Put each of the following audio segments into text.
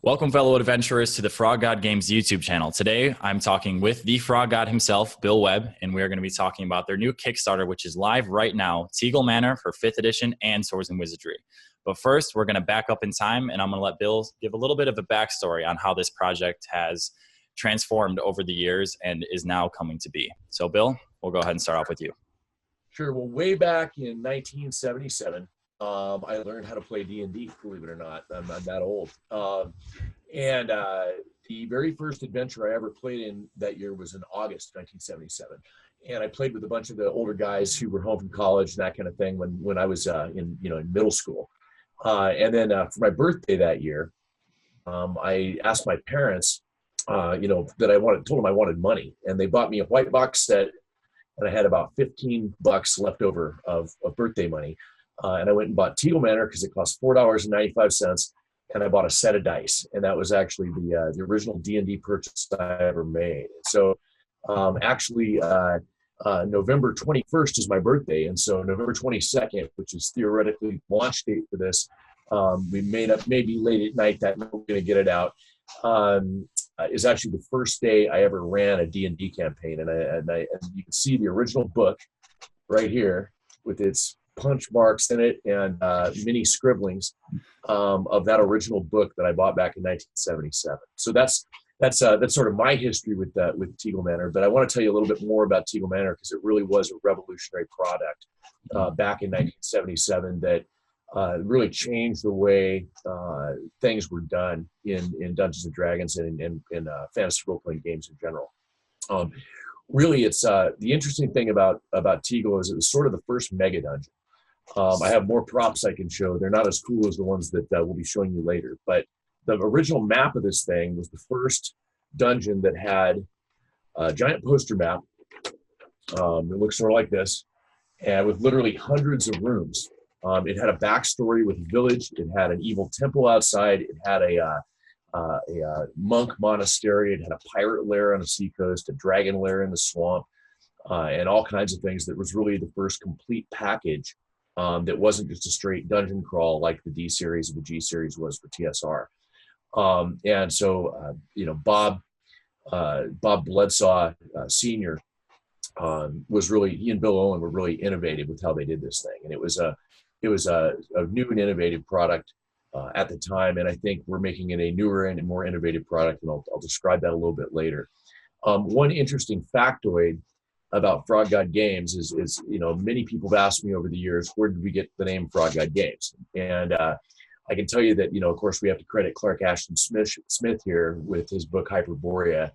Welcome, fellow adventurers, to the Frog God Games YouTube channel. Today, I'm talking with the Frog God himself, Bill Webb, and we are going to be talking about their new Kickstarter, which is live right now, Tegel Manor for 5th edition and Swords and Wizardry. But first, we're going to back up in time, and I'm going to let Bill give a little bit of a backstory on how this project has transformed over the years and is now coming to be. So, Bill, we'll go ahead and start off with you. Sure. Well, way back in 1977, I learned how to play D&D, believe it or not. I'm that old. The very first adventure I ever played in that year was in August 1977. And I played with a bunch of the older guys who were home from college and that kind of thing when I was in middle school. And then for my birthday that year, I asked my parents, told them I wanted money. And they bought me a white box set, and I had about $15 left over of birthday money. And I went and bought Tegel Manor because it cost $4.95, and I bought a set of dice, and that was actually the original D&D purchase I ever made. So November 21st is my birthday, and so November 22nd, which is theoretically launch date for this, we made up maybe late at night that we're going to get it out, is actually the first day I ever ran a D&D campaign, and you can see the original book right here with its punch marks in it and mini scribblings of that original book that I bought back in 1977. So that's sort of my history with Tegel Manor. But I want to tell you a little bit more about Tegel Manor because it really was a revolutionary product back in 1977 that really changed the way things were done in Dungeons and Dragons and in fantasy role-playing games in general. Really, it's the interesting thing about Tegel is it was sort of the first mega dungeon. I have more props I can show. They're not as cool as the ones that we'll be showing you later. But the original map of this thing was the first dungeon that had a giant poster map. It looks sort of like this, and with literally hundreds of rooms. It had a backstory with a village. It had an evil temple outside. It had a monk monastery. It had a pirate lair on the seacoast, a dragon lair in the swamp, and all kinds of things. That was really the first complete package that wasn't just a straight dungeon crawl like the D series or the G series was for TSR. And so, Bob Bledsaw Sr. Was really, he and Bill Owen were really innovative with how they did this thing. And it was a new and innovative product at the time. And I think we're making it a newer and more innovative product. And I'll describe that a little bit later. One interesting factoid about Frog God Games is many people have asked me over the years, where did we get the name Frog God Games? And I can tell you that, of course, we have to credit Clark Ashton Smith here with his book Hyperborea,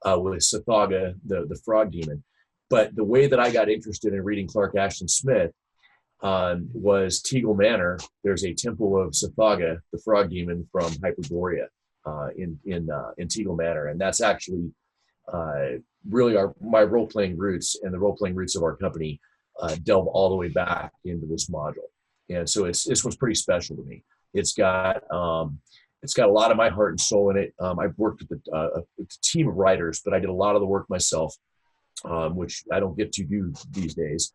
with Sathaga, the frog demon. But the way that I got interested in reading Clark Ashton Smith was Tegel Manor. There's a temple of Sathaga, the frog demon from Hyperborea in Tegel Manor. And that's actually really my role-playing roots, and the role-playing roots of our company delve all the way back into this module. And so this one's pretty special to me. It's got a lot of my heart and soul in it. I've worked with a team of writers, but I did a lot of the work myself, which I don't get to do these days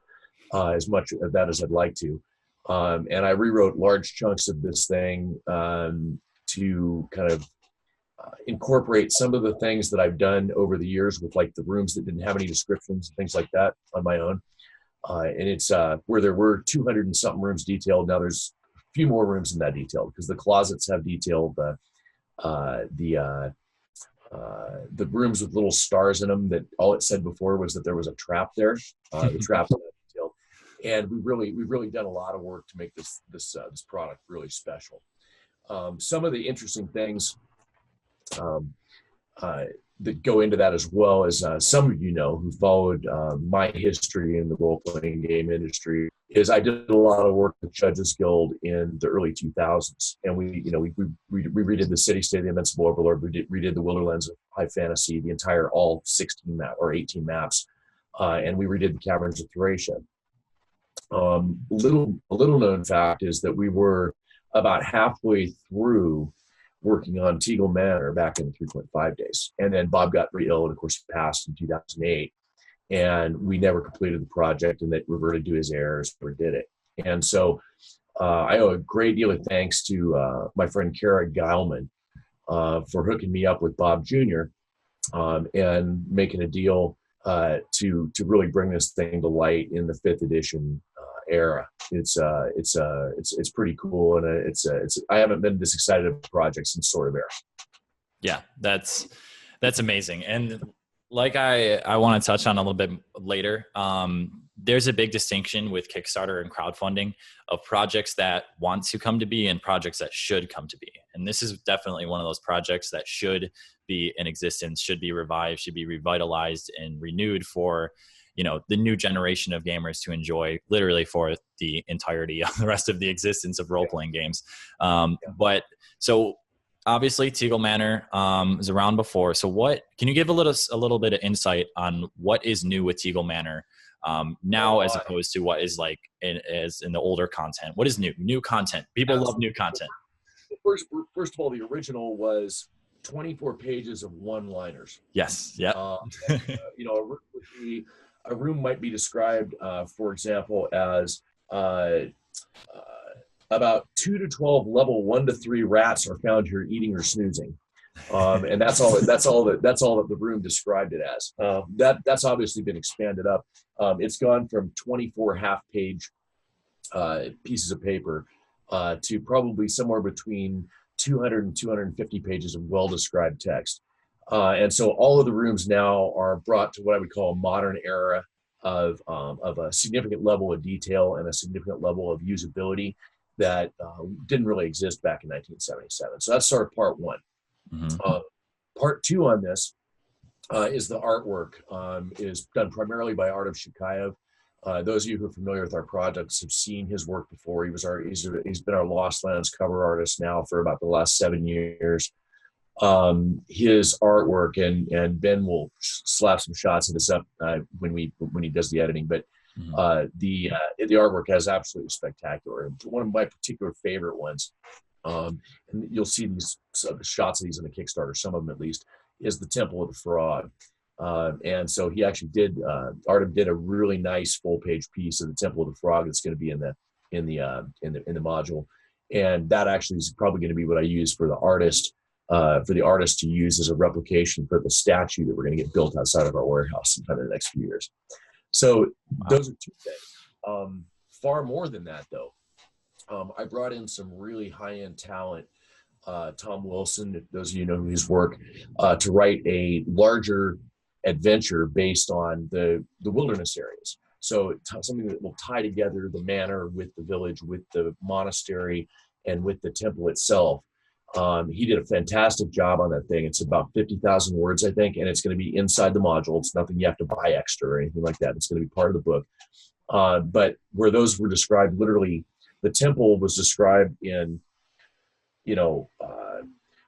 as much of that as I'd like to. And I rewrote large chunks of this thing to kind of incorporate some of the things that I've done over the years with like the rooms that didn't have any descriptions and things like that on my own. And it's where there were 200 and something rooms detailed. Now there's a few more rooms in that detailed because the closets have detailed the rooms with little stars in them that all it said before was that there was a trap there. The trap was detailed. And we've really done a lot of work to make this product really special. Some of the interesting things that go into that as well as some of who followed my history in the role-playing game industry is I did a lot of work with Judges Guild in the early 2000s, and we redid the City State of the Invincible Overlord, we redid the Wilderlands of High Fantasy, the entire all 16 or 18 maps, and we redid the Caverns of Thracia. A little known fact is that we were about halfway through working on Tegel Manor back in the 3.5 days. And then Bob got very ill and, of course, passed in 2008. And we never completed the project, and that reverted to his heirs or did it. And so I owe a great deal of thanks to my friend Kara Geilman, for hooking me up with Bob Jr. And making a deal to really bring this thing to light in the 5th edition era. It's pretty cool, and I haven't been this excited about a project since Sword of Air. Yeah, that's amazing. And like I want to touch on a little bit later, there's a big distinction with Kickstarter and crowdfunding of projects that want to come to be and projects that should come to be. And this is definitely one of those projects that should be in existence, should be revived, should be revitalized and renewed for, the new generation of gamers to enjoy literally for the entirety of the rest of the existence of role-playing games. But so obviously Tegel Manor is around before. So can you give a little bit of insight on what is new with Tegel Manor now as opposed to what is like in the older content? What is new content? People love new content. First of all, the original was 24 pages of one-liners. Yes. Yeah. A room might be described, for example, as about 2 to 12 level 1 to 3 rats are found here eating or snoozing. And that's all that the room described it as. That's obviously been expanded up. It's gone from 24 half-page pieces of paper to probably somewhere between 200 and 250 pages of well-described text. And so all of the rooms now are brought to what I would call a modern era of a significant level of detail and a significant level of usability that didn't really exist back in 1977. So that's sort of part one. Mm-hmm. Part two on this is the artwork. Is done primarily by Art of Shikayev. Those of you who are familiar with our projects have seen his work before. He's been our Lost Lands cover artist now for about the last 7 years. His artwork, and Ben will slap some shots of this up when he does the editing, but the artwork is absolutely spectacular. One of my particular favorite ones, and you'll see these shots of these in the Kickstarter, some of them at least, is the Temple of the Frog. And so he actually Artem did a really nice full page piece of the Temple of the Frog that's going to be in the module, and that actually is probably going to be what I use for the artist to use as a replication for the statue that we're going to get built outside of our warehouse sometime in the next few years. So those are two things. Far more than that, though. I brought in some really high-end talent, Tom Wilson, if those of you know his work, to write a larger adventure based on the wilderness areas. So something that will tie together the manor with the village, with the monastery, and with the temple itself. He did a fantastic job on that thing. It's about 50,000 words, I think, and it's going to be inside the module. It's nothing you have to buy extra or anything like that. It's going to be part of the book. But where those were described, literally, the temple was described in,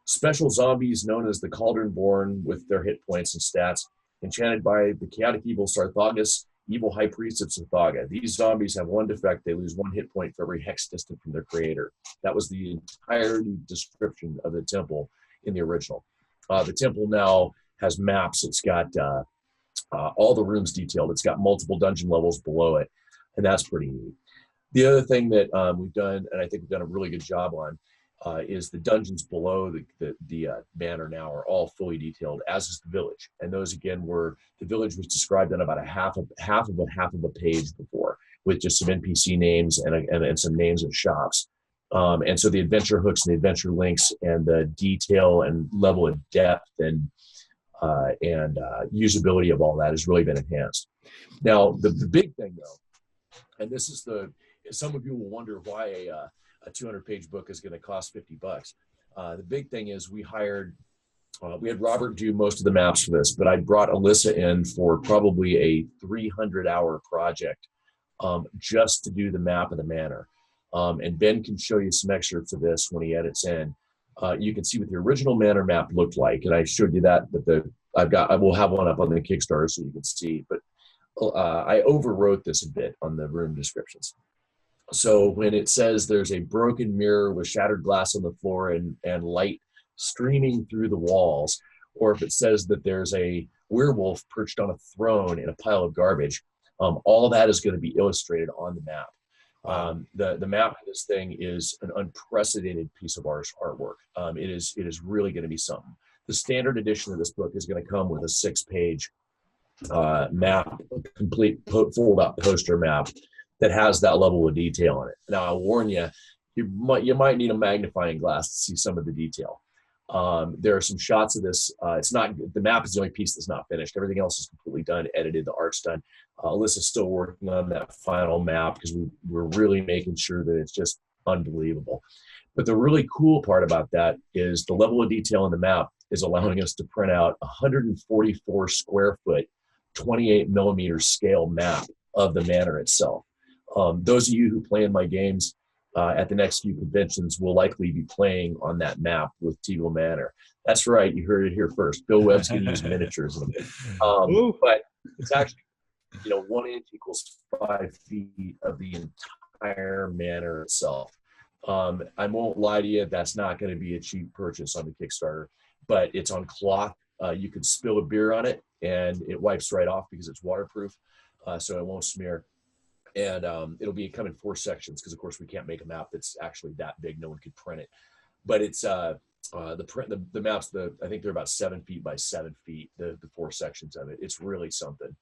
special zombies known as the Cauldron-born with their hit points and stats, enchanted by the chaotic evil Sarthagus, evil high priest of Sarthaga. These zombies have one defect. They lose 1 hit point for every hex distant from their creator. That was the entire description of the temple in the original. The temple now has maps. It's got all the rooms detailed. It's got multiple dungeon levels below it, and that's pretty neat. The other thing that we've done, and I think we've done a really good job on, is the dungeons below the manor now are all fully detailed, as is the village. And those again the village was described on about a half of a page before, with just some NPC names and some names of shops. And so the adventure hooks and the adventure links and the detail and level of depth and usability of all that has really been enhanced. Now the big thing though, and this is some of you will wonder why a 200-page book is going to cost $50. The big thing is we had Robert do most of the maps for this, but I brought Alyssa in for probably a 300-hour project just to do the map of the manor. And Ben can show you some excerpts of this when he edits in. You can see what the original manor map looked like, and I showed you that. But I will have one up on the Kickstarter so you can see. But I overwrote this a bit on the room descriptions. So when it says there's a broken mirror with shattered glass on the floor and light streaming through the walls, or if it says that there's a werewolf perched on a throne in a pile of garbage, all that is going to be illustrated on the map. The map of this thing is an unprecedented piece of artwork. It is really going to be something. The standard edition of this book is going to come with a 6-page map, a complete fold-out poster map that has that level of detail on it. Now, I'll warn you, you might need a magnifying glass to see some of the detail. There are some shots of this. It's not, the map is the only piece that's not finished. Everything else is completely done, edited, the art's done. Alyssa's still working on that final map because we're really making sure that it's just unbelievable. But the really cool part about that is the level of detail in the map is allowing us to print out 144 square foot, 28 millimeter scale map of the manor itself. Those of you who play in my games at the next few conventions will likely be playing on that map with Tegel Manor. That's right, you heard it here first. Bill Webb's going to use miniatures in it. But it's actually, 1 inch equals 5 feet of the entire manor itself. I won't lie to you, that's not going to be a cheap purchase on the Kickstarter, but it's on cloth. You could spill a beer on it and it wipes right off because it's waterproof, so it won't smear. And it'll be come in 4 sections because, of course, we can't make a map that's actually that big. No one could print it. But it's the maps. I think they're about 7 feet by 7 feet. The 4 sections of it. It's really something.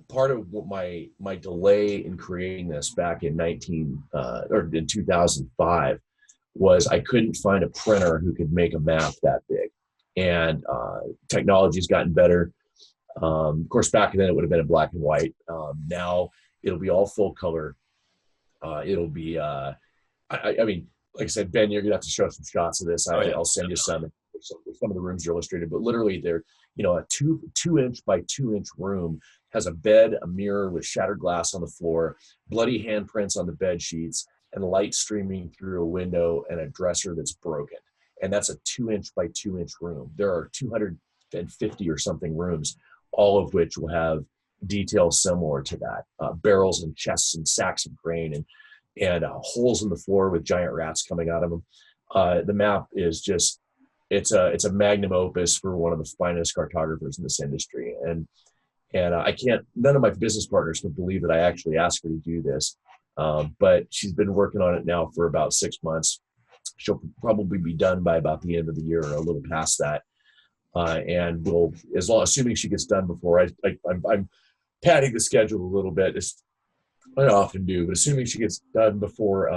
Part of what my delay in creating this back in 2005 was I couldn't find a printer who could make a map that big, and technology's gotten better. Of course, back then it would have been in black and white. Now it'll be all full color. It'll be, I mean, like I said, Ben, you're gonna have to show some shots of this. I'll send you some. Some of the rooms are illustrated, but literally they're, a 2 inch by 2 inch room has a bed, a mirror with shattered glass on the floor, bloody handprints on the bed sheets, and light streaming through a window and a dresser that's broken. And that's a 2 inch by 2 inch room. There are 250 or something rooms, all of which will have details similar to that. Barrels and chests and sacks of grain and holes in the floor with giant rats coming out of them. The map is just, it's a magnum opus for one of the finest cartographers in this industry. And none of my business partners can believe that I actually asked her to do this. But she's been working on it now for about 6 months. She'll probably be done by about the end of the year or a little past that. And we'll, assuming she gets done before I'm padding the schedule a little bit. I often do, but assuming she gets done before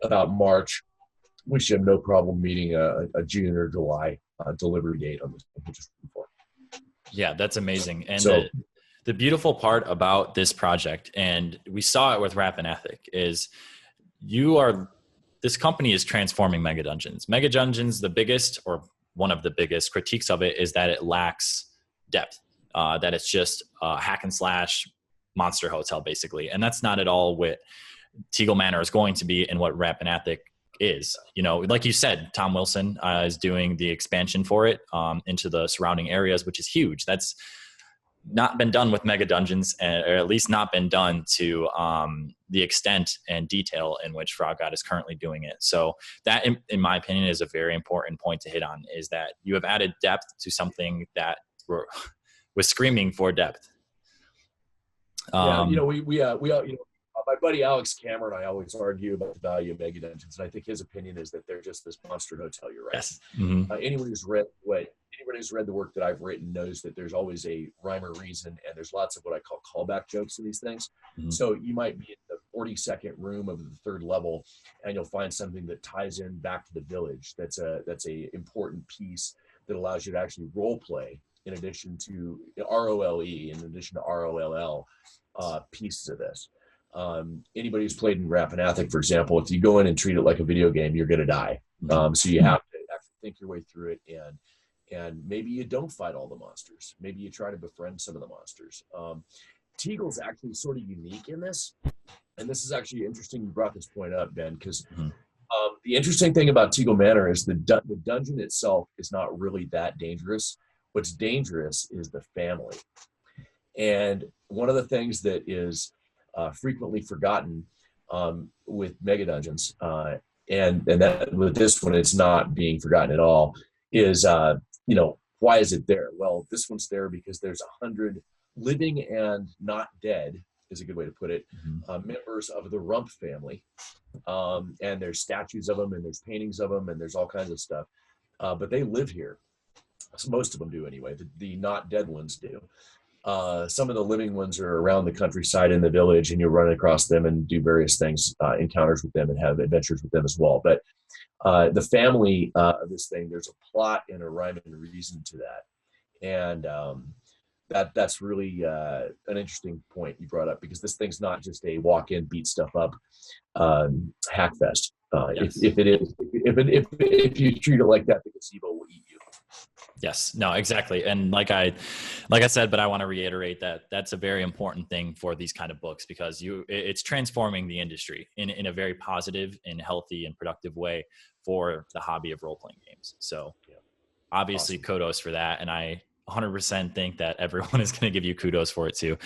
about March, we should have no problem meeting a June or July delivery date on this. Yeah, that's amazing. And so, the beautiful part about this project, and we saw it with Rap and Ethic, is this company is transforming Mega Dungeons. Mega Dungeons, the biggest or one of the biggest critiques of it is that it lacks depth, that it's just a hack and slash monster hotel basically. And that's not at all what Tegel Manor is going to be and what Rap and Ethic is. Like you said, Tom Wilson is doing the expansion for it into the surrounding areas, which is huge. That's not been done with Mega Dungeons, or at least not been done to the extent and detail in which Frog God is currently doing it. So that, in my opinion, is a very important point to hit on, is that you have added depth to something that was screaming for depth. My buddy Alex Cameron and I always argue about the value of Mega Dungeons, and I think his opinion is that they're just this monster hotel. You're right. Yes. Mm-hmm. Anyone who's read the work that I've written knows that there's always a rhyme or reason, and there's lots of what I call callback jokes to these things. Mm-hmm. So you might be in the 42nd room of the 3rd level, and you'll find something that ties in back to the village. That's a important piece that allows you to actually role play in addition to ROLE, in addition to ROLL pieces of this. Anybody who's played in Rap and Ethic, for example, if you go in and treat it like a video game, you're going to die. So you have to actually think your way through it, and maybe you don't fight all the monsters. Maybe you try to befriend some of the monsters. Tegel's actually sort of unique in this, and this is actually interesting you brought this point up, Ben, because the interesting thing about Tegel Manor is the dungeon itself is not really that dangerous. What's dangerous is the family. And one of the things that is frequently forgotten with Mega Dungeons, and that with this one, it's not being forgotten at all, is, why is it there? Well, this one's there because there's 100 living and not dead is a good way to put it, Mm-hmm. members of the Rump family. And there's statues of them, and there's paintings of them, and there's all kinds of stuff. But they live here. So most of them do anyway. The not dead ones do. Some of the living ones are around the countryside in the village, and you'll run across them and do various things, encounters with them, and have adventures with them as well. But the family of this thing, there's a plot and a rhyme and reason to that. And that's really an interesting point you brought up, because this thing's not just a walk in, beat stuff up hack fest. Yes. If you treat it like that, the gazebo will eat you. Yes, no, exactly. And like I said, but I want to reiterate that that's a very important thing for these kind of books, because it's transforming the industry in a very positive and healthy and productive way for the hobby of role-playing games. So obviously awesome. Kudos for that. And I 100% think that everyone is going to give you kudos for it too.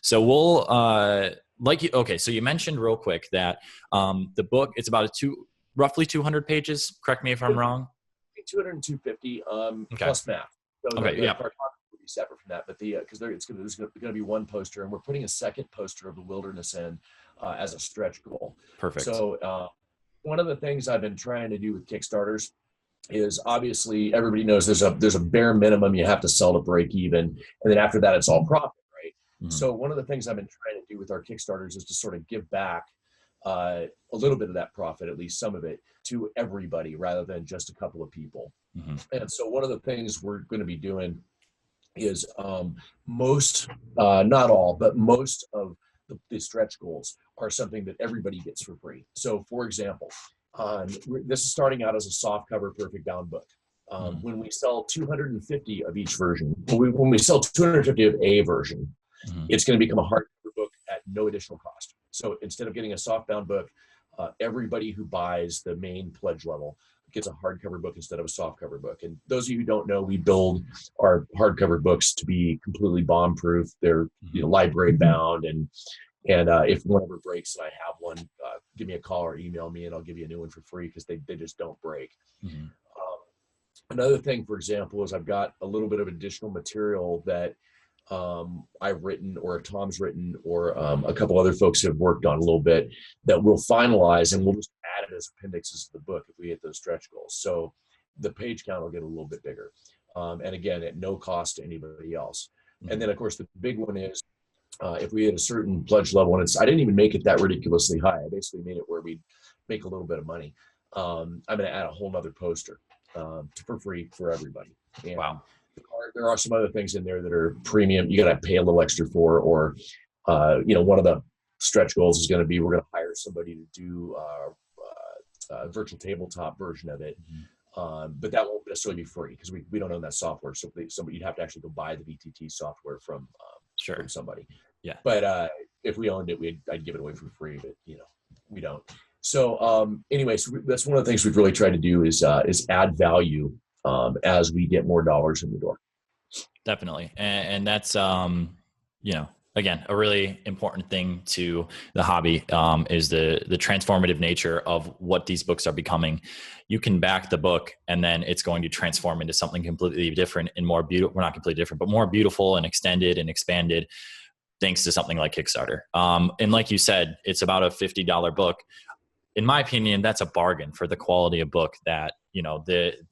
So we'll, so you mentioned real quick that the book, it's about roughly 200 pages. Correct me if I'm wrong. 200 and 250 plus math. So okay, yeah. Our talk will be separate from that, but because there's going to be one poster, and we're putting a second poster of the Wilderness End as a stretch goal. Perfect. So one of the things I've been trying to do with Kickstarters is, obviously everybody knows there's a bare minimum you have to sell to break even, and then after that it's all profit, right? Mm-hmm. So one of the things I've been trying to do with our Kickstarters is to sort of give back a little bit of that profit, at least some of it, to everybody rather than just a couple of people. Mm-hmm. And so one of the things we're going to be doing is most, not all, but most of the stretch goals are something that everybody gets for free. So for example, this is starting out as a soft cover perfect bound book. When we sell 250 of each version, when we sell 250 of a version, it's going to become a hardcover book at no additional cost. So instead of getting a softbound book, everybody who buys the main pledge level gets a hardcover book instead of a softcover book. And those of you who don't know, we build our hardcover books to be completely bomb-proof. They're library bound, and if one ever breaks and I have one, give me a call or email me, and I'll give you a new one for free, because they just don't break. Mm-hmm. Another thing, for example, is I've got a little bit of additional material that I've written, or Tom's written, or a couple other folks have worked on a little bit, that we'll finalize, and we'll just add it as appendixes to the book if we hit those stretch goals. So the page count will get a little bit bigger. And again, at no cost to anybody else. Mm-hmm. And then of course the big one is if we hit a certain pledge level, and I didn't even make it that ridiculously high. I basically made it where we'd make a little bit of money. I'm going to add a whole nother poster for free for everybody. And wow. There are some other things in there that are premium. You got to pay a little extra for, or one of the stretch goals is going to be, we're going to hire somebody to do a virtual tabletop version of it. Mm-hmm. But that won't necessarily be free, because we don't own that software. So somebody, you'd have to actually go buy the VTT software from somebody. Yeah. But if we owned it, I'd give it away for free. But we don't. So anyway, so that's one of the things we've really tried to do is add value as we get more dollars in the door. Definitely. And that's, again, a really important thing to the hobby is the transformative nature of what these books are becoming. You can back the book, and then it's going to transform into something completely different and more beautiful. Well, not completely different, but more beautiful and extended and expanded, thanks to something like Kickstarter. And like you said, it's about a $50 book. In my opinion, that's a bargain for the quality of book that,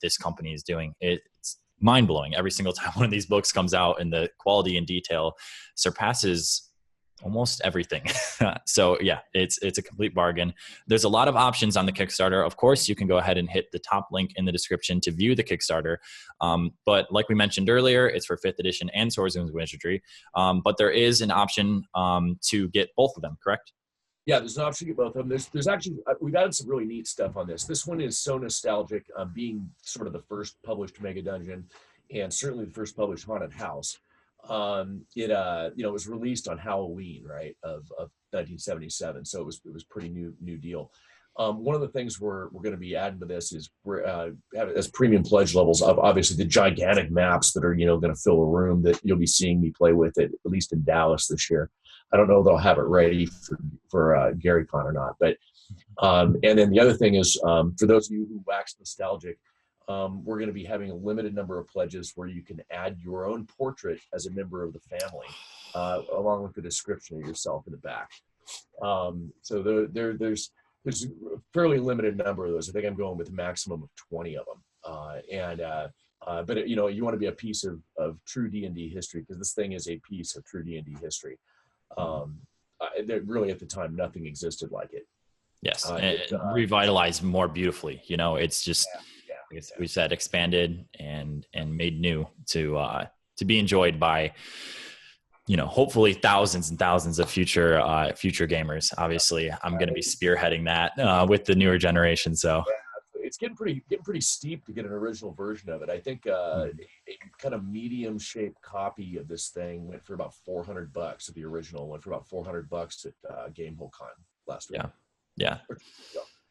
this company is doing. It's mind-blowing every single time one of these books comes out, and the quality and detail surpasses almost everything. So yeah, it's a complete bargain. There's a lot of options on the Kickstarter. Of course, you can go ahead and hit the top link in the description to view the Kickstarter. But like we mentioned earlier, it's for 5th edition and Swords and Wizardry. But there is an option to get both of them, correct? Yeah, there's an option to get both of them. There's actually, we've added some really neat stuff on this. This one is so nostalgic, being sort of the first published Mega Dungeon, and certainly the first published Haunted House. It was released on Halloween, right, of 1977. So it was pretty new deal. One of the things we're going to be adding to this is we're as premium pledge levels of obviously the gigantic maps that are going to fill a room that you'll be seeing me play with at least in Dallas this year. I don't know that I'll have it ready for GaryCon or not, but and then the other thing is for those of you who wax nostalgic, we're going to be having a limited number of pledges where you can add your own portrait as a member of the family, along with the description of yourself in the back. So there's a fairly limited number of those. I think I'm going with a maximum of 20 of them. But you know, you want to be a piece of true D&D history, because this thing is a piece of true D&D history. Really, at the time, nothing existed like it. Yes, it revitalized more beautifully. You know, it's just, we said, expanded and made new to be enjoyed by, you know, hopefully thousands and thousands of future gamers. Obviously, I'm going to be spearheading that with the newer generation. So it's getting pretty steep to get an original version of it. I think a kind of medium shaped copy of this thing went for about $400. Of the original went for about $400 at GameholeCon last week. Yeah.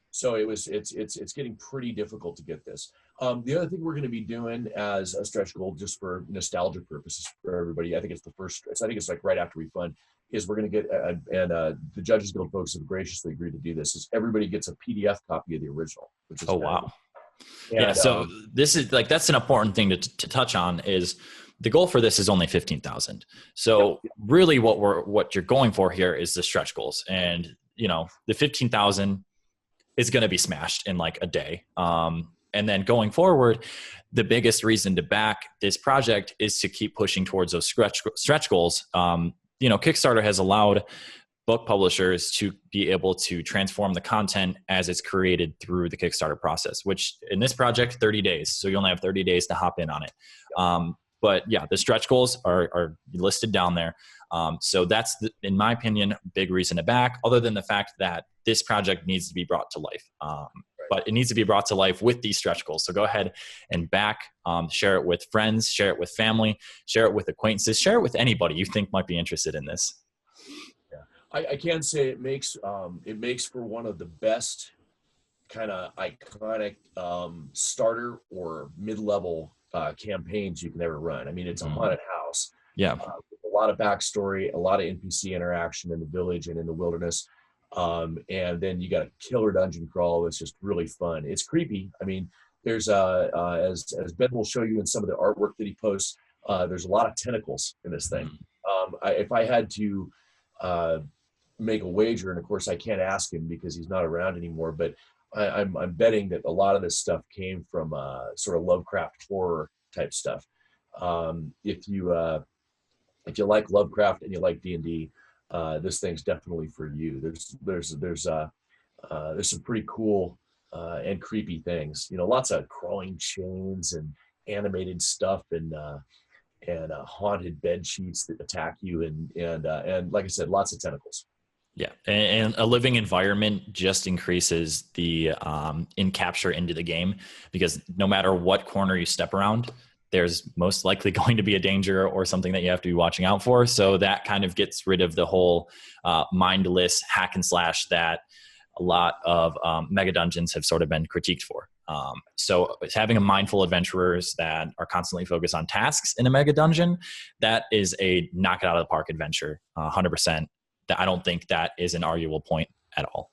So it's getting pretty difficult to get this. The other thing we're going to be doing as a stretch goal, just for nostalgia purposes for everybody, I think it's like right after we fund, is we're going to get, the Judges Guild folks have graciously agreed to do this, is everybody gets a PDF copy of the original. Which is wow. And, so this is like, that's an important thing to touch on, is the goal for this is only 15,000. So really what you're going for here is the stretch goals. And, you know, the 15,000 is going to be smashed in like a day. And then going forward, the biggest reason to back this project is to keep pushing towards those stretch goals. You know, Kickstarter has allowed book publishers to be able to transform the content as it's created through the Kickstarter process, which in this project, 30 days. So you only have 30 days to hop in on it. But yeah, the stretch goals are listed down there. So that's, in my opinion, big reason to back, other than the fact that this project needs to be brought to life. But it needs to be brought to life with these stretch goals. So go ahead and back, share it with friends, share it with family, share it with acquaintances, share it with anybody you think might be interested in this. Yeah, I can say it makes for one of the best kind of iconic starter or mid-level campaigns you can ever run. I mean, it's a haunted house. Yeah. With a lot of backstory, a lot of NPC interaction in the village and in the wilderness. And then you got a killer dungeon crawl that's just really fun. It's creepy. I mean, there's as Ben will show you in some of the artwork that he posts, there's a lot of tentacles in this thing. If I had to make a wager, and of course I can't ask him because he's not around anymore, but I'm betting that a lot of this stuff came from sort of Lovecraft horror type stuff. If you like Lovecraft and you like D&D, this thing's definitely for you. There's some pretty cool and creepy things. You know, lots of crawling chains and animated stuff and haunted bed sheets that attack you and like I said, lots of tentacles. Yeah, and a living environment just increases the in capture into the game, because no matter what corner you step around, there's most likely going to be a danger or something that you have to be watching out for. So that kind of gets rid of the whole mindless hack and slash that a lot of mega dungeons have sort of been critiqued for. So it's having a mindful adventurers that are constantly focused on tasks in a mega dungeon, that is a knock it out of the park adventure, 100%. I don't think that is an arguable point at all.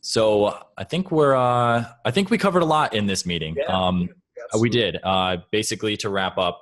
So I think we covered a lot in this meeting. We did. Basically, to wrap up,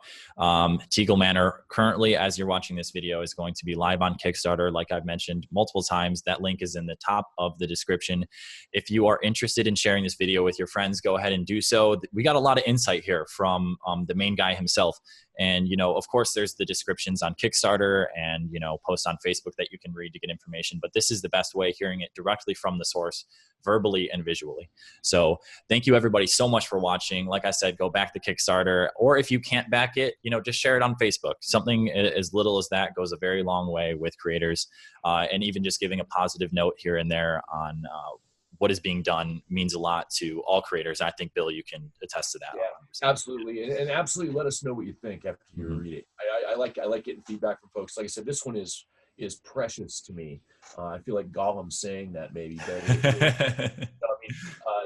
Tegel Manor currently, as you're watching this video, is going to be live on Kickstarter. Like I've mentioned multiple times, that link is in the top of the description. If you are interested in sharing this video with your friends, go ahead and do so. We got a lot of insight here from the main guy himself. And, you know, of course, there's the descriptions on Kickstarter and, you know, posts on Facebook that you can read to get information. But this is the best way, hearing it directly from the source, verbally and visually. So thank you, everybody, so much for watching. Like I said, go back the Kickstarter, or if you can't back it, you know, just share it on Facebook. Something as little as that goes a very long way with creators. And even just giving a positive note here and there on what is being done means a lot to all creators. I think, Bill, you can attest to that. Yeah, absolutely. And absolutely let us know what you think after you read it. I like getting feedback from folks. Like I said, this one is precious to me. I feel like Gollum saying that maybe. But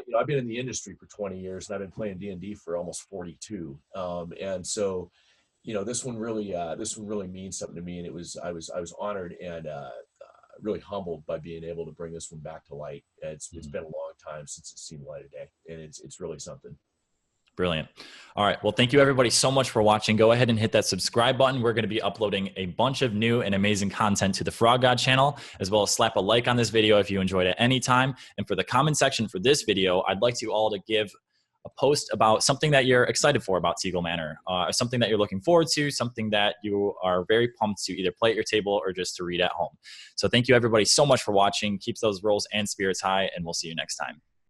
you know, I've been in the industry for 20 years and I've been playing D&D for almost 42. And so, you know, this one really means something to me. And I was honored and really humbled by being able to bring this one back to light. It's been a long time since it's seen the light of day, and it's really something. Brilliant. All right. Well, thank you everybody so much for watching. Go ahead and hit that subscribe button. We're going to be uploading a bunch of new and amazing content to the Frog God channel, as well as slap a like on this video if you enjoyed it any time. And for the comment section for this video, I'd like you all to give a post about something that you're excited for about Tegel Manor, something that you're looking forward to, something that you are very pumped to either play at your table or just to read at home. So thank you everybody so much for watching. Keep those rolls and spirits high, and we'll see you next time.